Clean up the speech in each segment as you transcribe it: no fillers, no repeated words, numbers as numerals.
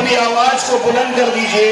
अपनी आवाज को बुलंद कर दीजिए।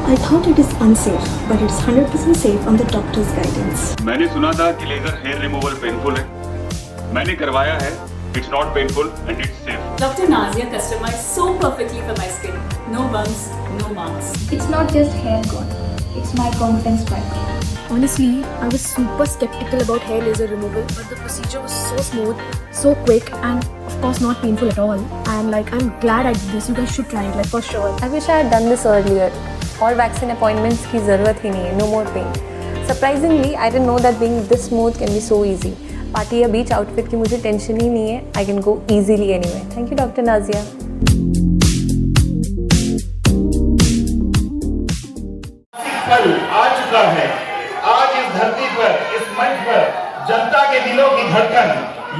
I thought it is unsafe, but it's 100% safe on the doctor's guidance. मैंने सुना था कि लेजर हेयर रिमूवल पेनफुल है। मैंने करवाया है। It's not painful and it's safe. Dr. Nazia customized so perfectly for my skin. No bumps, no marks. It's not just hair gone, it's my confidence back. Honestly, I was super skeptical about hair laser removal, but the procedure was so smooth, so quick, and of course not painful at all. And I'm glad I did this. You guys should try it, for sure. I wish I had done this earlier. All vaccine appointments की ज़रूरत ही नहीं है. No more pain. Surprisingly, I didn't know that being this smooth can be so easy. Party या beach outfit की मुझे tension ही नहीं है. I can go easily anywhere. Thank you, Dr. Nazia. पल आ चुका है। आज इस धरती पर, इस मंच पर जनता के दिलों की धड़कन,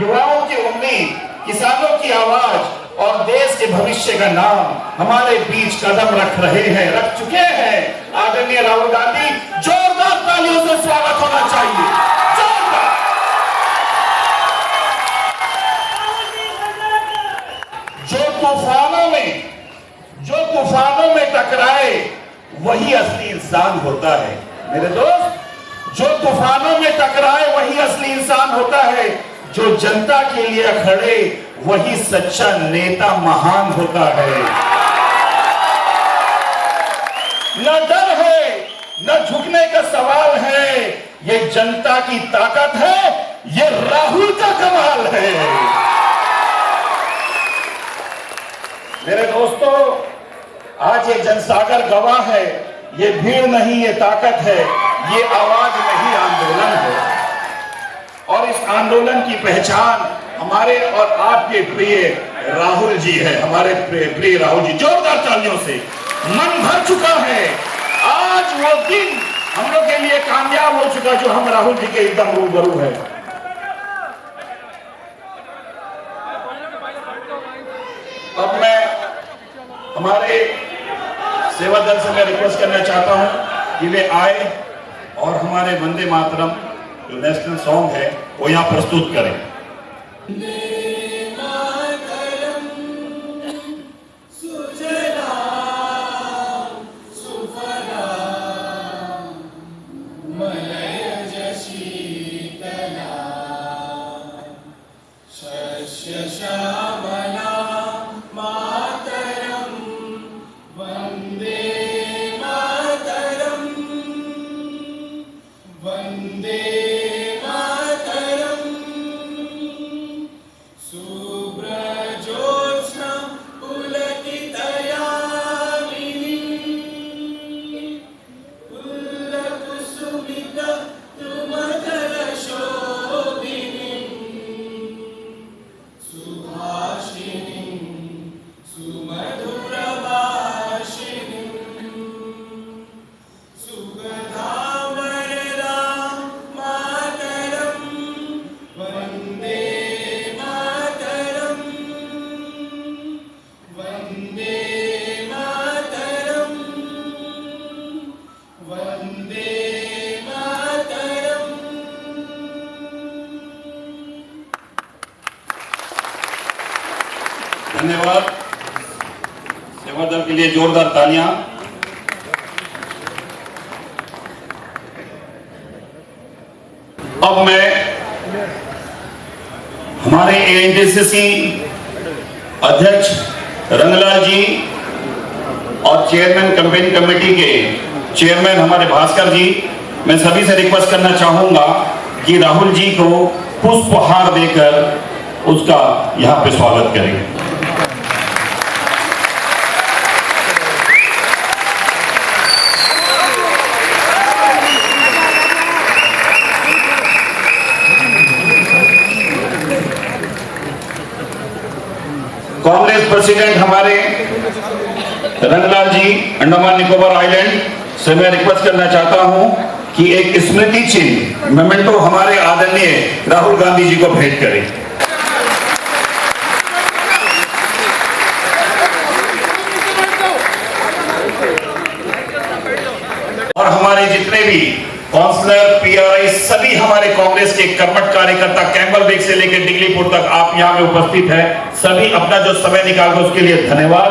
युवाओं की उम्मीद, किसानों की आवाज और देश के भविष्य का नाम हमारे बीच कदम रख चुके हैं। आदरणीय राहुल गांधी, जोरदार तालियों से स्वागत होना चाहिए। जोरदार। जो तूफानों में टकराए वही असली इंसान होता है। मेरे दोस्त, जो तूफानों में टकराए वही असली इंसान होता है। जो जनता के लिए खड़े वही सच्चा नेता महान होता है। न डर है, न झुकने का सवाल है। ये जनता की ताकत है, ये राहुल का कमाल है। मेरे दोस्तों, आज ये जनसागर गवाह है। ये भीड़ नहीं, ये ताकत है। ये आवाज नहीं, आंदोलन है। और इस आंदोलन की पहचान हमारे और आपके प्रिय राहुल जी है। हमारे प्रिय राहुल जी, जोरदार तालियों से। मन भर चुका है। आज वो दिन हम लोग के लिए कामयाब हो चुका जो हम राहुल जी के एकदम रूबरू है। अब मैं हमारे सेवा दल से मैं रिक्वेस्ट करना चाहता हूं कि वे आए और हमारे वंदे मातरम जो नेशनल सॉन्ग है वो यहाँ प्रस्तुत करें। धन्यवाद। सेवा दल के लिए जोरदार तालियां। अब मैं हमारे एनडीसीसी अध्यक्ष रंगलाल जी और चेयरमैन कैंपेन कमेटी के चेयरमैन हमारे भास्कर जी, मैं सभी से रिक्वेस्ट करना चाहूंगा कि राहुल जी को पुष्पहार देकर उसका यहां पे स्वागत करें। प्रेसिडेंट हमारे रंगलाल जी अंडमान निकोबार आइलैंड से मैं रिक्वेस्ट करना चाहता हूं कि एक स्मृति चिन्ह मेमेंटो हमारे आदरणीय राहुल गांधी जी को भेंट करें। और हमारे जितने भी काउंसलर, पीआरआई, सभी हमारे कांग्रेस के कर्मठ कार्यकर्ता कैंबल बेग से लेकर डिगलीपुर तक आप यहाँ में उपस्थित हैं, सभी अपना जो समय निकाल उसके लिए धन्यवाद।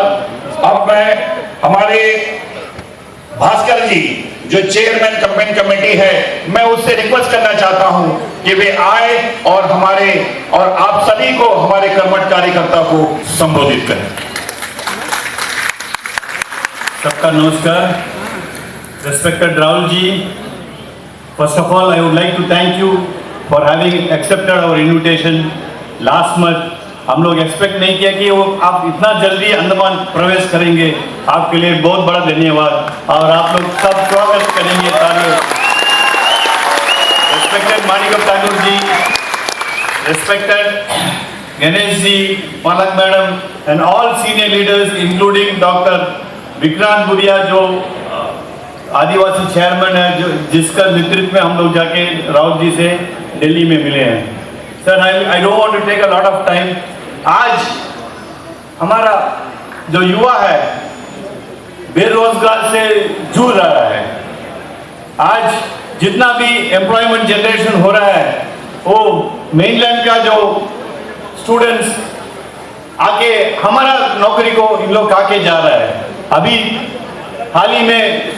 अब मैं हमारे भास्कर जी जो चेयरमैन कैंपेन कमेटी है, मैं उससे रिक्वेस्ट करना चाहता हूं कि वे आए और आप सभी को, हमारे कर्मठ कार्यकर्ता को संबोधित करें। सबका नमस्कार। Respected Rahul ji, first of all I would like to thank you for having accepted our invitation last month. हम लोग एक्सपेक्ट नहीं किया कि वो आप इतना जल्दी अंडमान प्रवेश करेंगे, आपके लिए बहुत बड़ा धन्यवाद और आप लोग सब स्वागत करेंगे सारे। Respected माणिकम ठाकुर जी, respected गणेश जी, पालक madam and all senior leaders including Dr. Vikrant बुरिया जो आदिवासी चेयरमैन है, जो जिसका नेतृत्व में हम लोग जाके राउत जी से दिल्ली में मिले हैं। Sir I don't want to take a lot of time. आज हमारा जो युवा है बेरोजगार से जूझ रहा है। आज जितना भी एम्प्लॉयमेंट जनरेशन हो रहा है वो मेनलैंड का जो स्टूडेंट्स आके हमारा नौकरी को इन लोग आके जा रहा है। अभी हाल ही में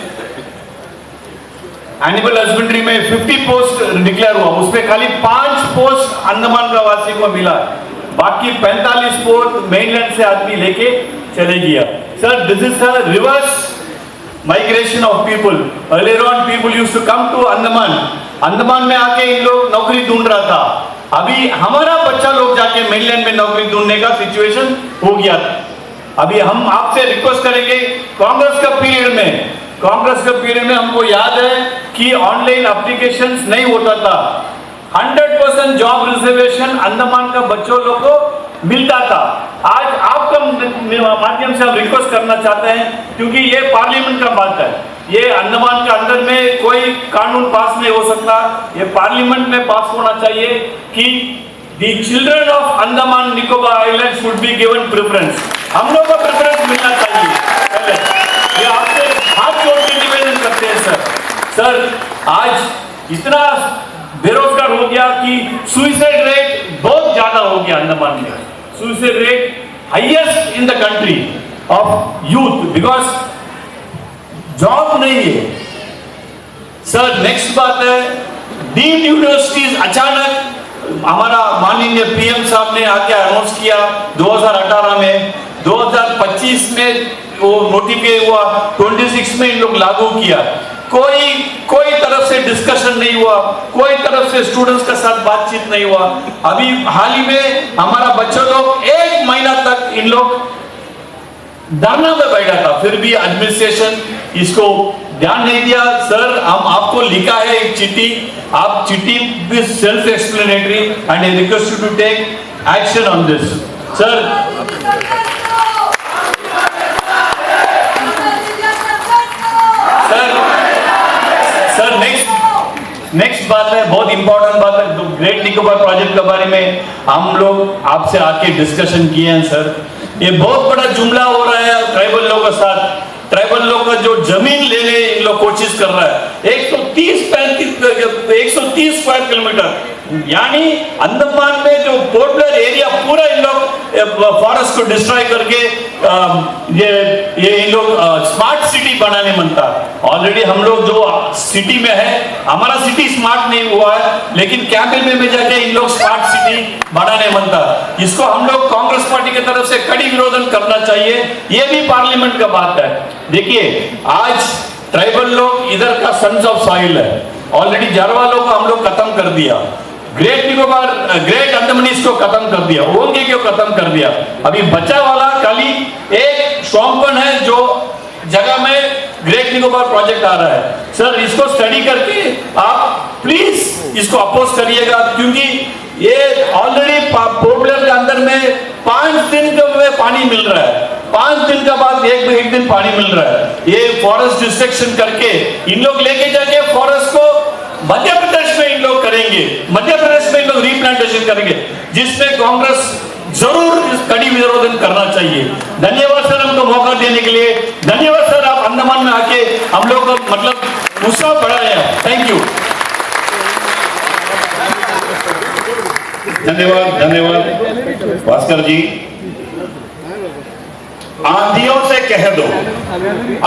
एनिमल हस्बेंड्री में 50 पोस्ट डिक्लेयर हुआ, उसमें खाली 5 पोस्ट अंडमान का वासी को मिला, बाकी 45 पोस्ट मेनलैंड से आदमी लेके चले गया। Sir this is a reverse migration of people. Earlier on people used to come to Andaman में आके इन लोग नौकरी ढूंढ रहा था, अभी हमारा बच्चा लोग जाके मेनलैंड में नौकरी ढूंढने का सिचुएशन हो गया। अभी हम आपसे रिक्वेस्ट करेंगे, कांग्रेस का पीरियड में हमको याद है कि ऑनलाइन एप्लीकेशंस नहीं होता था, 100% जॉब रिजर्वेशन अंडमान का बच्चों लोग को मिलता था। आज आपका माध्यम से हम रिक्वेस्ट करना चाहते हैं, क्योंकि ये पार्लियामेंट का बात है, ये अंडमान के अंदर में कोई कानून पास नहीं हो सकता, ये पार्लियामेंट में पास होना चाहिए कि the children of Andaman Nicobar island should be given preference. हम लोग को प्रेफरेंस मिलना चाहिए। ये आपसे हाथ जोड़ के निवेदन करते हैं सर। आज इतना बेरोजगार हो गया कि सुसाइड रेट बहुत ज्यादा हो गया अंडमान में। Suicide rate highest in the country of youth, because job नहीं है। सर नेक्स्ट बात है, डीम्ड यूनिवर्सिटीज अचानक हमारा माननीय पीएम साहब ने आके अनाउंस किया 2018 में, 2025 में वो नोटिफिकेशन हुआ, 26 में इन लोग लागू किया। कोई तरफ से डिस्कशन नहीं हुआ, कोई तरफ से स्टूडेंट्स के साथ बातचीत नहीं हुआ। अभी हाल ही में हमारा बच्चों लोग 1 महीना तक इन लोग धरना में बैठा था, फिर भी एडमिनिस्ट्रेशन इसको ध्यान नहीं दिया। सर हम आपको लिखा है एक चिट्ठी, आप चिट्ठी भी self explanatory and I request you to take action on this. Sir next बात है, बहुत इंपॉर्टेंट बात है, ग्रेट निकोबार प्रोजेक्ट के बारे में हम लोग आपसे आके डिस्कशन किए हैं सर। ये बहुत बड़ा जुमला हो रहा है ट्राइबल लोगों के साथ, ट्राइबल लोग का जो जमीन लेने इन लोग कोशिश कर रहा है 130 स्क्वायर किलोमीटर, यानी अंडमान में जो पोर्टलर एरिया पूरा इन लोग फॉरेस्ट को डिस्ट्रॉय करके ये इन लोग स्मार्ट सिटी बनाने मनता है। ऑलरेडी हम लोग जो सिटी में है, हमारा सिटी स्मार्ट नहीं हुआ है, लेकिन कैबिनेट में जाके इन लोग स्मार्ट सिटी बनाने मनता है। इसको हम लोग कांग्रेस पार्टी की तरफ से कड़ी विरोधन करना चाहिए, ये भी पार्लियामेंट का बात है। देखिए आज ट्राइबल लोग इधर का सन्स ऑफ सॉइल है, ऑलरेडी जारवालों को हम लोग खत्म कर दिया, ग्रेट निकोबार ग्रेट अंडमानीज को खत्म कर दिया, ओंगे को खत्म कर दिया। अभी बचा वाला खाली एक शॉम्पन है जो जगह में ग्रेट निकोबार प्रोजेक्ट आ रहा है। सर इसको स्टडी करके आप प्लीज इसको अपोज करिएगा, क्योंकि ये ऑलरेडी पोर्टलर के अंदर में 5 दिन का में पानी मिल रहा है, 5 दिन का बाद एक दिन पानी मिल रहा है। ये फॉरेस्ट डिस्ट्रक्शन करके इन लोग लेके जाके फॉरेस्ट को मध्य प्रदेश में इन लोग करेंगे, मध्य प्रदेश में इन लोग रिप्लांटेशन करेंगे, जिसमें कांग्रेस जरूर इस कड़ी विरोध करना चाहिए। धन्यवाद सर हमको मौका देने के लिए, धन्यवाद सर आप अंडमान में आके हम लोग को मतलब उत्साह बढ़ाया। Thank you. धन्यवाद धन्यवाद भास्कर जी। आंधियों से कह दो,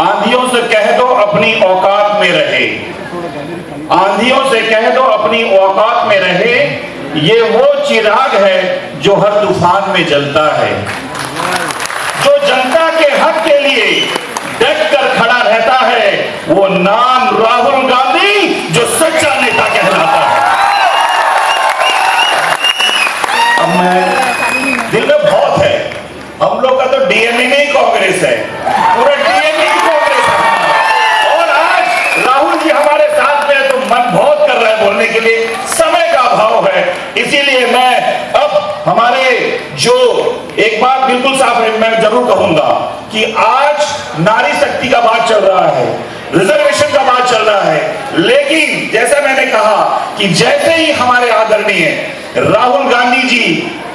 आंधियों से कह दो अपनी औकात में रहे, आंधियों से कह दो अपनी औकात में रहे। ये वो चिराग है जो हर तूफान में जलता है, जो जनता के हक के लिए डट कर खड़ा रहता है। वो नाम राहुल गांधी जो सच्चा नेता कहलाता है। अब मैं दिल में बहुत है, हम लोग का तो डीएनए में ही कांग्रेस है, पूरा डीएनए ही कांग्रेस है। और आज राहुल जी हमारे साथ में तो मन बहुत कर रहा है बोलने के लिए, समय का अभाव है। इसीलिए मैं अब हमारे जो एक बात बिल्कुल साफ है, मैं जरूर कहूंगा कि आज नारी शक्ति का बात चल रहा है, रिजर्वेशन का बात चल रहा है, लेकिन जैसे मैंने कहा कि जैसे ही हमारे आदरणीय राहुल गांधी जी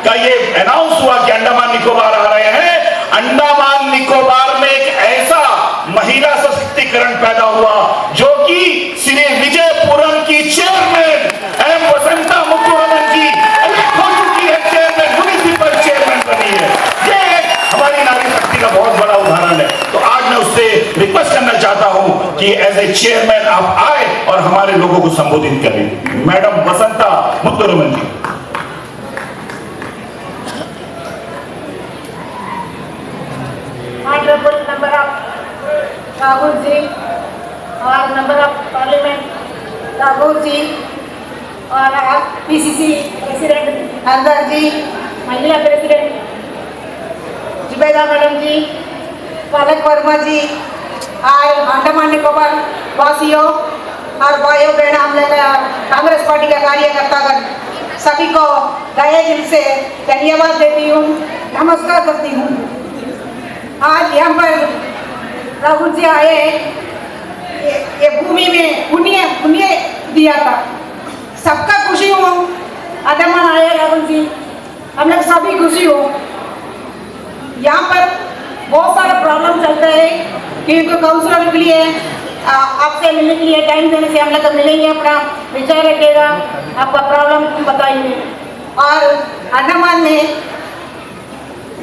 का ये अनाउंस हुआ कि अंडमान निकोबार आ रहे हैं, अंडमान निकोबार में एक ऐसा महिला सशक्तिकरण पैदा हुआ जो कि श्री विजयपुरम की चेयरमैन एम वसंता मुथुरमन जी इलेक्ट हो चुकी है, चेयरमैन म्युनिसिपल चेयरमैन बनी है। ये हमारी नारी शक्ति का बहुत बड़ा उदाहरण है। तो आज मैं उससे रिक्वेस्ट करना चाहता हूं कि एज ए चेयरमैन आप आए और हमारे लोगों को संबोधित करें। Madam Vasantha Muthuraman ji. Honorable Member of Rahul ji, और Member of Parliament Rahul ji, और PCC President Hardar जी, महिला प्रेसिडेंट जुबैदा मैडम जी, पलक वर्मा जी, और अंडमान निकोबार वासियों और भाइयों बहनों, हम लोग कांग्रेस पार्टी का कार्यकर्ता सभी को तहे दिल से धन्यवाद देती हूँ, नमस्कार करती हूँ। आज यहाँ पर राहुल जी आए, ये भूमि में पुण्य दिया था, सबका खुशी हो। अंडमान आए राहुल जी, हम लोग सभी खुशी हो। यहाँ पर बहुत सारा प्रॉब्लम चलता है, क्योंकि काउंसलर के लिए आपसे मिलने के लिए टाइम देने से हम लोग मिलेंगे, अपना विचार रखिएगा, आपका प्रॉब्लम बताइए। और अंडमान में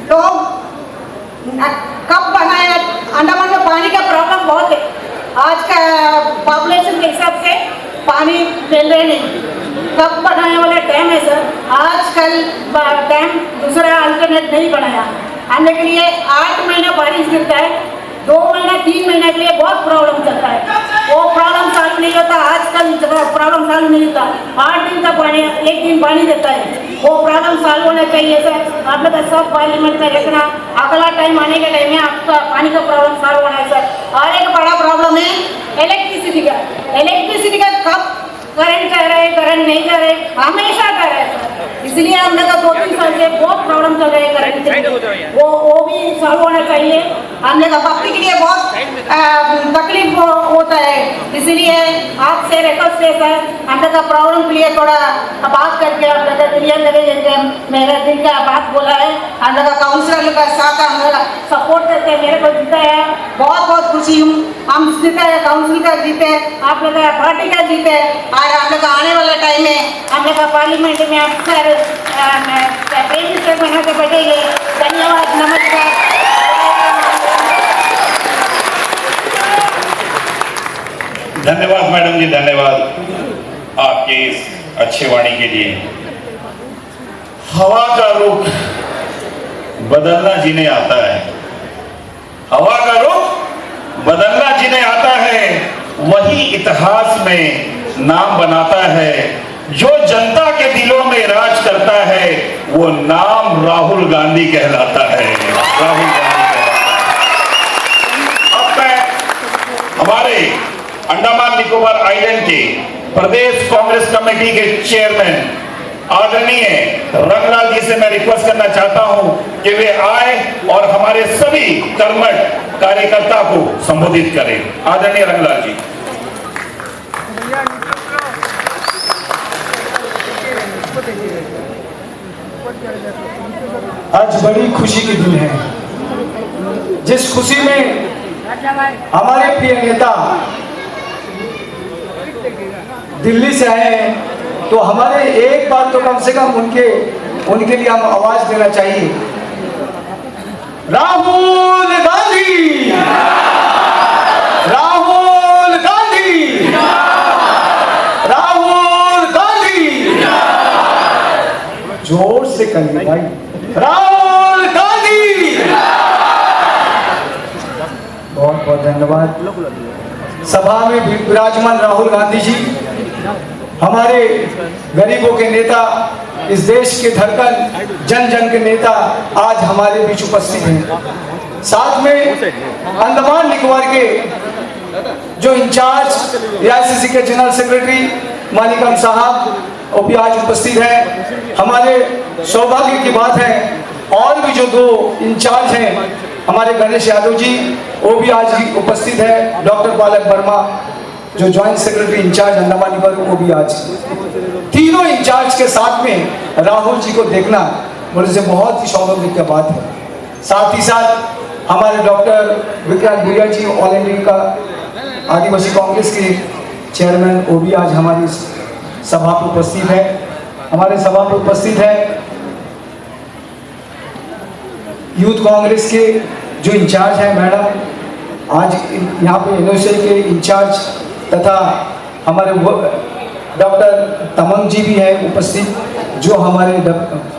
लोग कब बनाया, अंडमान में पानी का प्रॉब्लम बहुत है। आज का पॉपुलेशन के हिसाब से पानी मिल रहे नहीं, कब बनाने वाला टाइम है सर। आजकल टाइम दूसरा अल्टरनेट नहीं बनाया। आने के लिए 8 महीना बारिश गिरता है, 2 महीना 3 महीने के लिए बहुत प्रॉब्लम चलता है, वो प्रॉब्लम सॉल्व नहीं होता। आजकल प्रॉब्लम सॉल्व नहीं होता, 8 दिन का पानी, 1 दिन पानी देता है, वो प्रॉब्लम सॉल्व होना चाहिए सर। आप लोग सब पार्लियामेंट में रखना, अगला टाइम आने के टाइम में आपका पानी का प्रॉब्लम सॉल्व होना है सर। और एक बड़ा प्रॉब्लम है इलेक्ट्रिसिटी का। इलेक्ट्रिसिटी का कब करंट जा रहा है, करंट नहीं जा रहा है, हमेशा जा रहा है सर। इसलिए हम लोग 2-3 साल से बहुत प्रॉब्लम चल रहा है करंट से, वो भी सॉल्व होना चाहिए। हम लोग पब्लिक के लिए बहुत तकलीफ होता है, इसलिए आपसे रिक्वेस्ट है सर, हम लोग का प्रॉब्लम के लिए थोड़ा बात करके आप लोग क्लियर करेंगे। मेरा दिल का बात बोला है, हम लोग का काउंसलर का साथ हम लोग सपोर्ट करते हैं, मेरे को जीता है, बहुत बहुत खुशी हूँ। हम जीते हैं, काउंसिल का जीते, आप लोग का पार्टी का जीते, और हम लोग आने वाला टाइम में हम लोग का पार्लियामेंट में अक्सर प्राइम मिनिस्टर बना के बैठेंगे। धन्यवाद, नमस्कार। धन्यवाद मैडम जी, धन्यवाद आपके इस अच्छे वाणी के लिए। हवा का रुख बदलना जिन्हें आता है, हवा का रुख बदलना जिन्हें आता है, वही इतिहास में नाम बनाता है। जो जनता के दिलों में राज करता है, वो नाम राहुल गांधी कहलाता है। राहुल गांधी कहलाता है। अब मैं हमारे अंडमान निकोबार आइलैंड के प्रदेश कांग्रेस कमेटी के चेयरमैन आदरणीय रंगलाल जी से मैं रिक्वेस्ट करना चाहता हूं कि वे आए और हमारे सभी कर्मठ कार्यकर्ता को संबोधित करें। आदरणीय रंगलाल जी। आज बड़ी खुशी की दिन है, जिस खुशी में हमारे प्रिय नेता दिल्ली से आए हैं, तो हमारे एक बात तो कम से कम उनके लिए हम आवाज देना चाहिए। राहुल गांधी, राहुल गांधी, राहुल गांधी, जोर से कहिए भाई, राहुल गांधी। बहुत बहुत धन्यवाद। सभा में विराजमान राहुल गांधी जी, हमारे गरीबों के नेता, इस देश के धड़कन, जन जन के नेता आज हमारे बीच उपस्थित हैं। साथ में अंडमान निकोबार के जो इंचार्ज एआईसीसी के जनरल सेक्रेटरी मालिकम साहब वो भी आज उपस्थित हैं। हमारे सौभाग्य की बात है और भी जो दो इंचार्ज हैं, हमारे गणेश यादव जी वो भी आज उपस्थित है। डॉक्टर पालक वर्मा जो joint secretary in charge Andaman Nicobar, वो भी आज। तीनों इंचार्ज के साथ में राहुल जी को देखना मुझे बहुत ही सौभाग्य की बात है। साथ ही साथ हमारे डॉक्टर विक्रांत भैया जी, ऑल इंडिया का आदिवासी कांग्रेस के चेयरमैन, वो भी आज हमारी सभा पर उपस्थित है। हमारे सभा पर उपस्थित है यूथ कांग्रेस के जो इंचार्ज है मैडम, आज यहाँ पे एनओसी के इंचार्ज, तथा हमारे डॉक्टर तमंग जी भी है उपस्थित, जो हमारे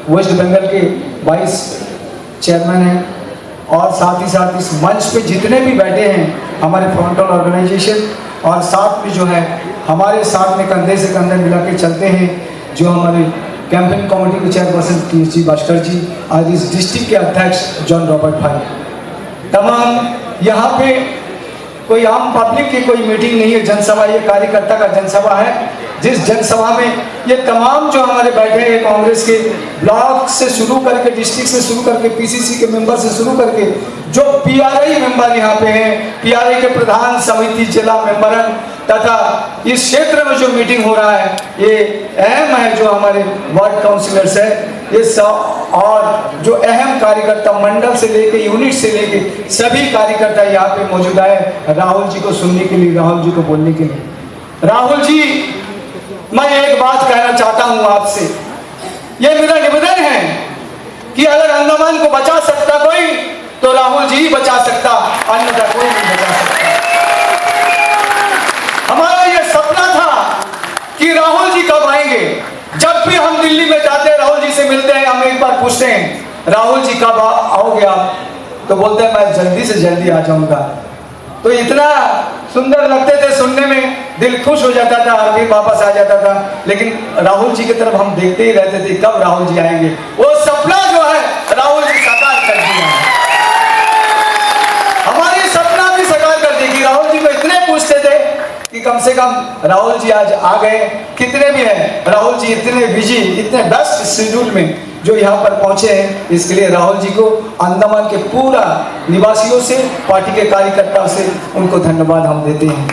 वेस्ट बंगाल के वाइस चेयरमैन हैं। और साथ ही साथ इस मंच पे जितने भी बैठे हैं हमारे फ्रंटल ऑर्गेनाइजेशन, और साथ में जो है हमारे साथ में कंधे से कंधे मिला के चलते हैं जो हमारे कैंपेन कमेटी के चेयरपर्सन टी भास्कर जी, आज इस डिस्ट्रिक्ट के अध्यक्ष जॉन रॉबर्ट भाई, तमाम यहाँ पे कोई आम पब्लिक की कोई मीटिंग नहीं है, जनसभा, ये कार्यकर्ता का जनसभा है। जिस जनसभा में ये तमाम जो हमारे बैठे हैं कांग्रेस के ब्लॉक से शुरू करके, डिस्ट्रिक्ट से शुरू करके, पीसीसी के मेंबर से शुरू करके, जो पीआरआई मेंबर यहाँ पे हैं, पीआरआई के प्रधान समिति जिला मेंबर, तथा इस क्षेत्र में जो मीटिंग हो रहा है ये अहम है, जो हमारे वार्ड काउंसिलर्स है ये सब, और जो अहम कार्यकर्ता मंडल से लेके यूनिट से लेके सभी कार्यकर्ता यहाँ पे मौजूद है राहुल जी को सुनने के लिए, राहुल जी को बोलने के लिए। राहुल जी, मैं एक बात कहना चाहता हूं आपसे, ये मेरा निवेदन है कि अगर अंडमान को बचा सकता कोई तो राहुल जी ही बचा सकता, अन्यथा कोई नहीं बचा सकता। हमारा ये सपना था कि राहुल जी कब आएंगे। जब भी हम दिल्ली में जाते हैं, राहुल जी से मिलते हैं, हम एक बार पूछते हैं राहुल जी कब आओगे आप, तो बोलते हैं मैं जल्दी से जल्दी आ जाऊंगा। तो इतना सुंदर लगते थे सुनने में, दिल खुश हो जाता था और फिर वापस आ जाता था। लेकिन राहुल जी की तरफ हम देखते ही रहते थे कब राहुल जी आएंगे। वो सपना जो है राहुल जी साकार कर दिया, हमारी सपना भी साकार कर दी। राहुल जी को इतने पूछते थे कि कम से कम राहुल जी आज आ गए, कितने भी हैं राहुल जी इतने बिजी, इतने व्यस्त शेड्यूल में जो यहाँ पर पहुंचे हैं, इसके लिए राहुल जी को अंडमान के पूरा निवासियों से, पार्टी के कार्यकर्ताओं से उनको धन्यवाद हम देते हैं।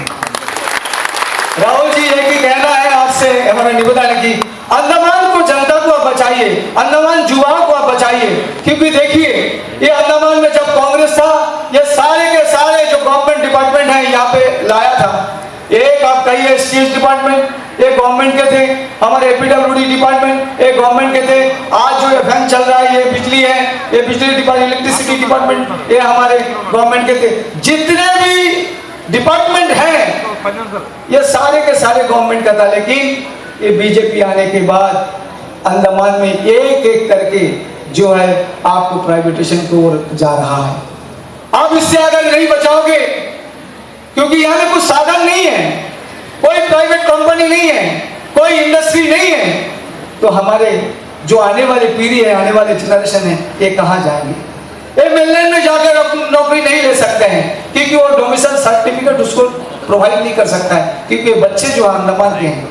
राहुल जी, एक ही कहना है आपसे, हमारा निवेदन है कि अंडमान को, जनता को आप बचाइए, अंडमान युवाओं को आप बचाइए। क्योंकि देखिए ये अंडमान में जब कांग्रेस था, ये सारे के सारे जो गवर्नमेंट डिपार्टमेंट है यहाँ पे लाया था। एक आप कहिए स्टेट डिपार्टमेंट, एक गवर्नमेंट के थे, हमारे एपीडब्ल्यूडी डिपार्टमेंट एक गवर्नमेंट के थे। आज जो एफएम चल रहा है ये बिजली है, ये बिजली डिपार्टमेंट, इलेक्ट्रिसिटी डिपार्टमेंट, ये हमारे गवर्नमेंट के थे। जितने भी डिपार्टमेंट हैं ये सारे के सारे गवर्नमेंट का था। लेकिन ये बीजेपी आने के बाद अंडमान में एक एक करके जो है आपको प्राइवेटाइजेशन की ओर जा रहा है। आप इससे अगर नहीं बचाओगे, क्योंकि यहाँ पे कुछ साधन नहीं है, कोई प्राइवेट कंपनी नहीं है, कोई इंडस्ट्री नहीं है, तो हमारे जो आने वाली पीढ़ी है, आने वाले जनरेशन है, ये कहाँ जाएंगे? ये मिलने में जाकर नौकरी नहीं ले सकते हैं, क्योंकि वो डोमिसाइल सर्टिफिकेट उसको प्रोवाइड नहीं कर सकता है, क्योंकि बच्चे जो अंडमान के हैं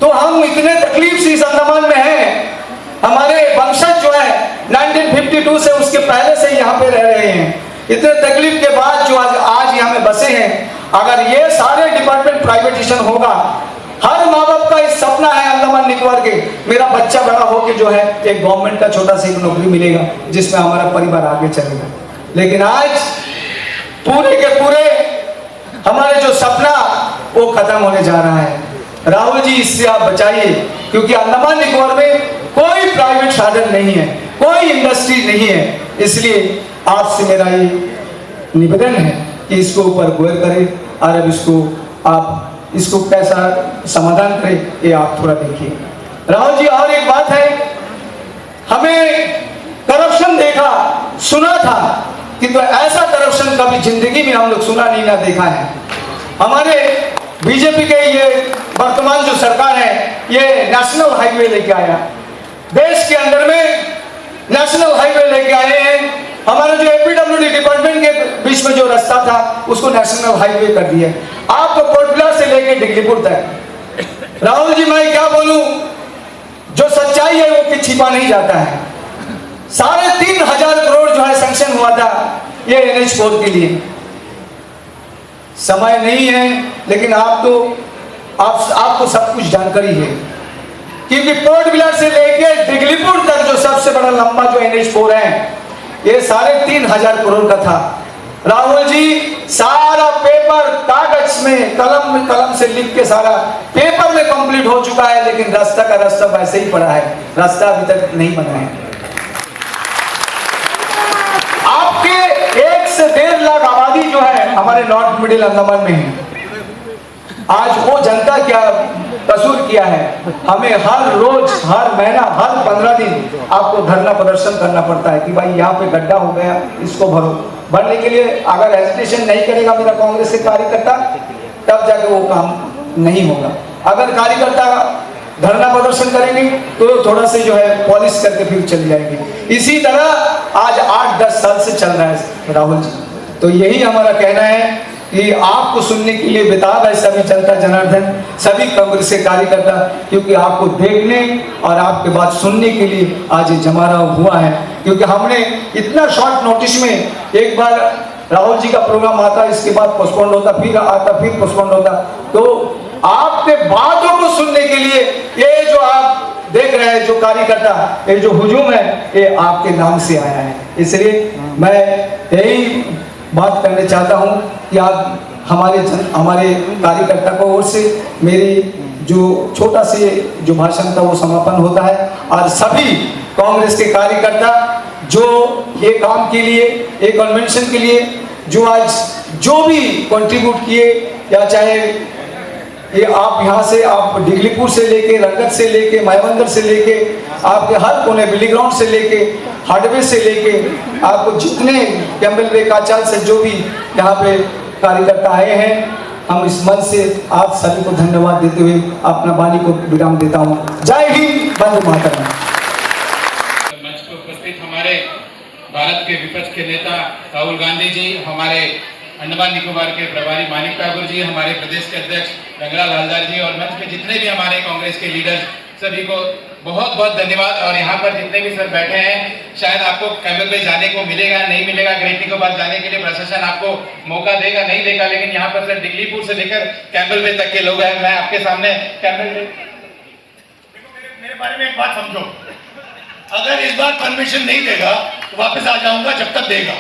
तो हम इतने तकलीफ से इस अंडमान में हैं। हमारे वंशज जो है 1952 से उसके पहले से यहाँ पे रह रहे हैं। इतने तकलीफ के बाद जो आज यहाँ में बसे हैं, अगर ये सारे डिपार्टमेंट प्राइवेटाइजेशन होगा, हर माँ बाप का इस सपना है अंडमान निकोबार के, मेरा बच्चा बड़ा होके जो है एक गवर्नमेंट का छोटा सा एक नौकरी मिलेगा जिसमें हमारा परिवार आगे चलेगा। लेकिन आज पूरे के पूरे हमारे जो सपना वो खत्म होने जा रहा है। राहुल जी, इससे आप बचाइए, क्योंकि अंडमान निकोबार में कोई प्राइवेट साधन नहीं है, कोई इंडस्ट्री नहीं है। इसलिए आपसे मेरा ये निवेदन है कि इसको ऊपर गौर करें और अब इसको कैसा समाधान करें, ये आप थोड़ा देखिए। राहुल जी, और एक बात है, हमें करप्शन देखा सुना था, किंतु ऐसा करप्शन कभी जिंदगी में हम लोग सुना नहीं ना देखा है। हमारे बीजेपी के ये वर्तमान जो सरकार है, ये नेशनल हाईवे लेके आया, देश के अंदर में नेशनल हाईवे लेके आए हैं। हमारे जो एपीडब्ल्यूडी डिपार्टमेंट के बीच में जो रास्ता था उसको नेशनल हाईवे कर दिया। आपको कोटला से लेके डिगलीपुर तक, राहुल जी मैं क्या बोलूं, जो सच्चाई है वो कि छिपा नहीं जाता है। 3,500 करोड़ जो है सैंक्शन हुआ था ये NH4 के लिए। समय नहीं है, लेकिन आपको सब कुछ जानकारी है, क्योंकि पोर्ट ब्लेयर से लेके डिगलीपुर तक जो सबसे बड़ा लंबा जो NH4 है ये 3,500 करोड़ का था। राहुल जी, सारा पेपर कागज में कलम से लिख के सारा पेपर में कंप्लीट हो चुका है, लेकिन रास्ता का रास्ता वैसे ही पड़ा है, रास्ता अभी तक नहीं बना है। आपके 1 से 1.5 लाख आबादी जो है हमारे नॉर्थ मिडिल अंडमान में है। आज वो जनता क्या कसूर किया है, हमें हर रोज, हर महीना, हर 15 दिन आपको धरना प्रदर्शन करना पड़ता है कि भाई यहाँ पे गड्ढा हो गया, इसको भरो। भरने के लिए अगर हेजिटेशन नहीं करेगा मेरा कांग्रेस के कार्यकर्ता, तब जाके वो काम नहीं होगा। अगर कार्यकर्ता धरना प्रदर्शन करेंगे तो थोड़ा से जो है पॉलिश करके फिर चले जाएंगे। इसी तरह आज 8-10 साल से चल रहा है राहुल जी। तो यही हमारा कहना है कि आपको सुनने के लिए बेताब है सभी जनता जनार्दन, सभी कांग्रेस के कार्यकर्ता, क्योंकि आपको देखने और आपके बात सुनने के लिए आज ये जमाना हुआ है। क्योंकि हमने इतना शॉर्ट नोटिस में, एक बार राहुल जी का प्रोग्राम आता, इसके बाद पोस्टपोन होता, फिर आता, फिर पोस्टपोन होता, तो आपके बातों को सुनने के लिए ये जो आप देख रहे हैं जो कार्यकर्ता, ये जो हुजूम है, ये आपके नाम से आया है। इसलिए मैं यही बात करना चाहता हूं कि आप हमारे कार्यकर्ता को ओर से मेरी जो छोटा से जो भाषण था वो समापन होता है। और सभी कांग्रेस के कार्यकर्ता जो ये काम के लिए, एक कन्वेंशन के लिए जो आज जो भी कंट्रीब्यूट किए, या चाहे ये आप यहाँ से, आप डिगलीपुर से लेके, रंगत से लेके, मायाबंदर से लेके, आपके हर कोने बिली ग्राउंड से लेके, हार्डवे से लेके, आपको जितने कैंबल वे काचाल से जो भी यहाँ पे कार्यकर्ता आए हैं, हम इस मन से आप सभी को धन्यवाद देते हुए अपना वाणी को विराम देता हूँ। जय हिंद, वंदे मातरम। मंच पर उपस्थित हमारे भारत के विपक्ष के नेता राहुल गांधी जी, हमारे अंडमान निकोबार के प्रभारी मानिक ठाकुर जी, हमारे प्रदेश के अध्यक्ष रंगलाल हलदार जी, और मंच पे जितने भी हमारे कांग्रेस के लीडर्स, सभी को बहुत बहुत धन्यवाद। और यहाँ पर जितने भी सर बैठे हैं, शायद आपको कैंबल पे जाने को मिलेगा नहीं मिलेगा, ग्रेट निकोबार जाने के लिए प्रशासन आपको मौका देगा नहीं देगा, लेकिन यहाँ पर सर डिगलीपुर से लेकर कैंबल पे तक के लोग हैं। मैं आपके सामने कैंबल पे, मेरे बारे में एक बात समझो, अगर इस बार परमिशन नहीं देगा तो वापस आ जाऊंगा जब तक देगा।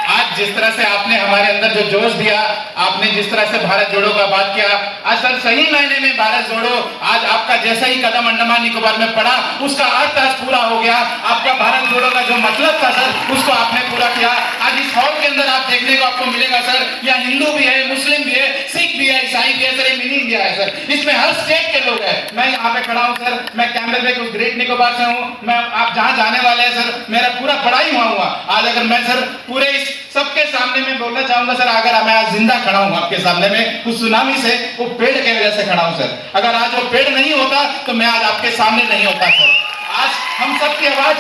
आज जिस तरह से आपने हमारे अंदर जो जोश दिया, आपने जिस तरह से भारत जोड़ो का बात किया, आज सर सही मायने में भारत जोड़ो, आज आपका जैसा ही कदम अंडमान निकोबार में पड़ा, उसका अर्थ आज पूरा हो गया। आपका भारत जोड़ो का जो मतलब था सर, उसको आपने पूरा किया। आज इस हॉल के अंदर आप देखने को आपको मिलेगा सर, यहाँ हिंदू भी है, मुस्लिम भी है, सिख भी है, ईसाई भी है सर, ये मिनी इंडिया है सर, इसमें हर स्टेट के लोग हैं। मैं यहाँ पे खड़ा हूँ सर, मैं कैंबल पे कुछ ग्रेट निकोबार से हूँ, मैं आप जहाँ जाने वाले हैं सर, मेरा पूरा पढ़ाई हुआ। आज अगर मैं सर पूरे इस सबके सामने में बोलना चाहूंगा सर, अगर मैं आज जिंदा खड़ा हूं आपके सामने में उस सुनामी से, वो पेड़ के वजह से खड़ा हूं सर। अगर आज वो पेड़ नहीं होता तो मैं आज आपके सामने नहीं होता सर। आज हम सबकी आवाज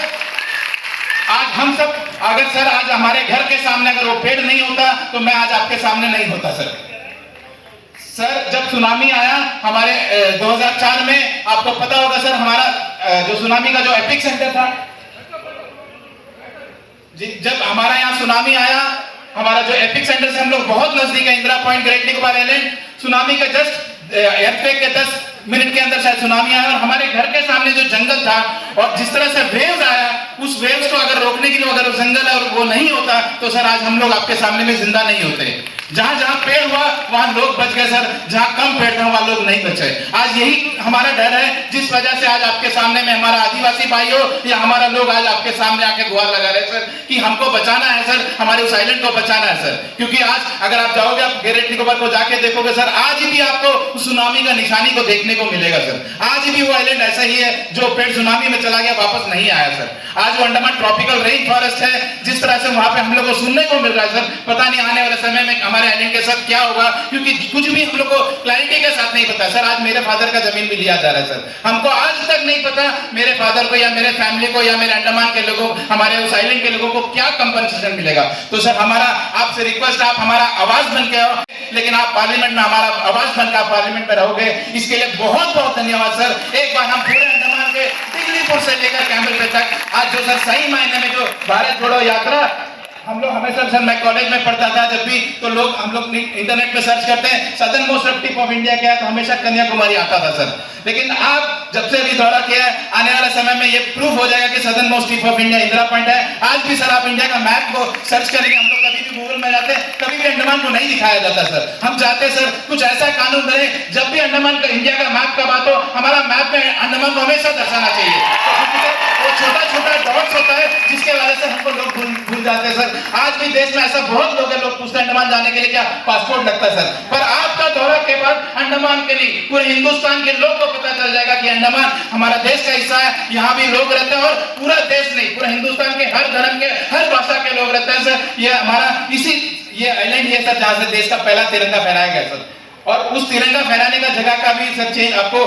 आज हम सब, अगर सर आज हमारे घर के सामने अगर वो पेड़ नहीं होता तो मैं आज आपके सामने नहीं होता सर। सर जब सुनामी आया हमारे 2004 में, आपको पता होगा सर, हमारा जो सुनामी का जो एपिक सेंटर था, जब हमारा यहाँ सुनामी आया, हमारा जो एपिक सेंटर से हम लोग बहुत नजदीक है, Indira point, great Nicobar island, tsunami का जस्ट एयरक्वेक के 10 मिनट के अंदर शायद सुनामी आया, और हमारे घर के सामने जो जंगल था और जिस तरह से वेव्स आया, उस वेव्स को अगर रोकने के लिए अगर जंगल और वो नहीं होता तो सर आज हम लोग आपके सामने में जिंदा नहीं होते। जहां जहां पेड़ हुआ वहां लोग बच गए सर, जहां कम पेड़ था वहां लोग नहीं बचे। आज यही हमारा डर है, जिस वजह से आज आपके सामने में हमारा आदिवासी भाइयों या हमारा लोग आज आपके सामने आके गुहार लगा रहे हैं सर कि हमको बचाना है सर, हमारे उस आइलैंड को बचाना है सर। क्योंकि आज अगर आप जाओगे, आप ग्रेट निकोबार को जाके देखोगे सर, आज भी आपको सुनामी का निशानी को देखने को मिलेगा सर। आज भी वो आइलैंड ऐसा ही है, जो पेड़ सुनामी में चला गया वापस नहीं आया सर। आज वो अंडमान ट्रॉपिकल रेन फॉरेस्ट है, जिस तरह से वहां पे हम लोग को सुनने को मिल रहा है सर, पता नहीं आने वाले समय में हमारे आइलैंड के साथ क्या होगा, क्योंकि कुछ भी हम लोग को क्लैरिटी के साथ नहीं पता सर। आज मेरे फादर का जमीन भी लिया जा रहा है सर, हमको आज तक नहीं पता मेरे फादर को या मेरे फैमिली को या मेरे अंडमान के लोगों, हमारे उस आइलैंड के लोगों को क्या कंपनसेशन मिलेगा। तो सर हमारा आपसे रिक्वेस्ट, आप हमारा आवाज बन के आओ, लेकिन आप पार्लियामेंट में हमारा आवाज बन के आप पार्लियामेंट में रहोगे, इसके लिए बहुत बहुत धन्यवाद सर। एक बार हम पूरे अंडमान के दिल्लीपुर से लेकर कैम्बल पे तक आज जो सर सही मायने में जो भारत जोड़ो यात्रा, हम लोग हमेशा सर, मैं कॉलेज में पढ़ता था जब भी, तो लोग हम लोग इंटरनेट पे सर्च करते हैं southern most tip of India क्या है, तो हमेशा कन्याकुमारी आता था सर। लेकिन आप जब से अभी दौरा किया है, आने वाले समय में ये प्रूफ हो जाएगा कि southern most tip of India Indira point है। आज भी सर आप इंडिया का मैप को सर्च करेंगे, हम लोग कभी भी गूगल में जाते हैं, कभी भी अंडमान को नहीं दिखाया जाता सर। हम चाहते सर कुछ ऐसा कानून बने, जब भी अंडमान का इंडिया का मैप का बात हो, हमारा मैप में अंडमान को हमेशा दर्शाना चाहिए। तो वो छोटा छोटा डॉट्स होता है जिसके वजह से हमको लोग भूल जाते हैं सर। आज भी देश में ऐसा बहुत लोग हैं, लोग पूछते हैं अंडमान जाने के लिए क्या पासपोर्ट लगता है सर, पर आपका दौरा के बाद अंडमान के नहीं पूरे हिंदुस्तान के लोग को पता चल जाएगा कि अंडमान हमारा देश का हिस्सा है, यहाँ भी लोग रहते हैं, और पूरा देश नहीं, पूरे हिंदुस्तान के हर धर्म के, हर भाषा के लोग रहते हैं सर। ये हमारा ये आइलैंड है सर, जहाँ से देश का पहला तिरंगा फहराया गया सर, और उस तिरंगा फहराने का जगह का भी सर चेंज आपको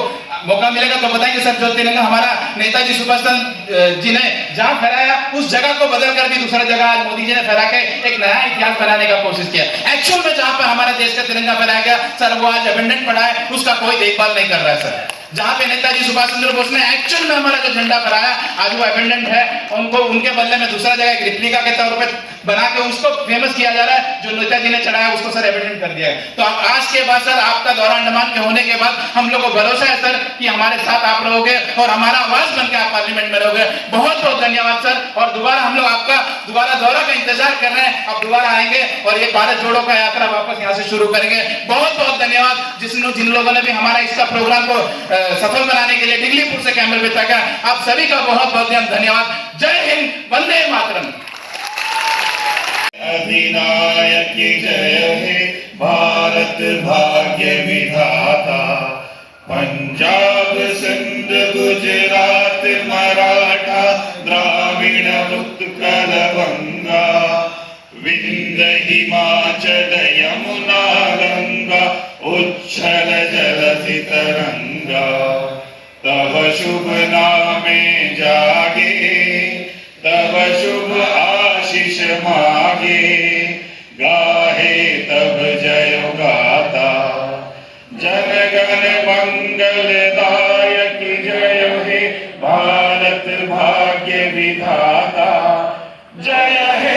मौका मिलेगा तो बताएंगे सर। जो तिरंगा हमारा नेताजी सुभाष चंद्र जी ने जहां फहराया, उस जगह को बदल कर भी दूसरा जगह आज मोदी जी ने फहरा के एक नया इतिहास बनाने का कोशिश किया। एक्चुअल में जहां पर हमारे देश का तिरंगा फहराया गया सर, वो आज अबेंडेंट पड़ा है, उसका कोई देखभाल नहीं कर रहा है सर। जहां पे नेताजी सुभाष चंद्र बोस ने एक्चुअल में हमारा जो झंडा फहराया, आज वो अबेंडेंट है, उनको उनके बदले में दूसरा जगह एक रिप्लिका के तौर पर बना के उसको फेमस किया जा रहा है, जो नेताजी ने चढ़ाया उसको सर एबेंडेंट कर दिया है। तो आज के बाद सर आपका दौरा अंडमान के होने के बाद हम लोग को भरोसा है सर कि हमारे साथ आप रहोगे और हमारा आवाज बनकर आप पार्लियामेंट में रहोगे। बहुत बहुत धन्यवाद सर, और दोबारा हम लोग आपका दोबारा दौरा का इंतजार कर रहे हैं, आप दोबारा आएंगे और ये भारत जोड़ो का यात्रा वापस यहाँ से शुरू करेंगे। बहुत बहुत धन्यवाद जिन लोगों ने भी हमारा इसका प्रोग्राम को सफल बनाने के लिए दिल्लीपुर से कैम्बल पे तक, आप सभी का बहुत बहुत धन्यवाद। जय हिंद, वंदे मातरम। अधिनायक जय हे भारत भाग्य विधाता, पंजाब सिंध गुजरात मराठा द्राविड़ उत्कल गंगा, विंध्य हिमाचल यमुना गंगा, उच्छल जलधि तरंगा, तव शुभ नामे जागे, तव शुभ आशीष मागे, गाहे तब जय गाता, जन गण मंगलदायक जय हे भारत भाग्य विधाता, जय हे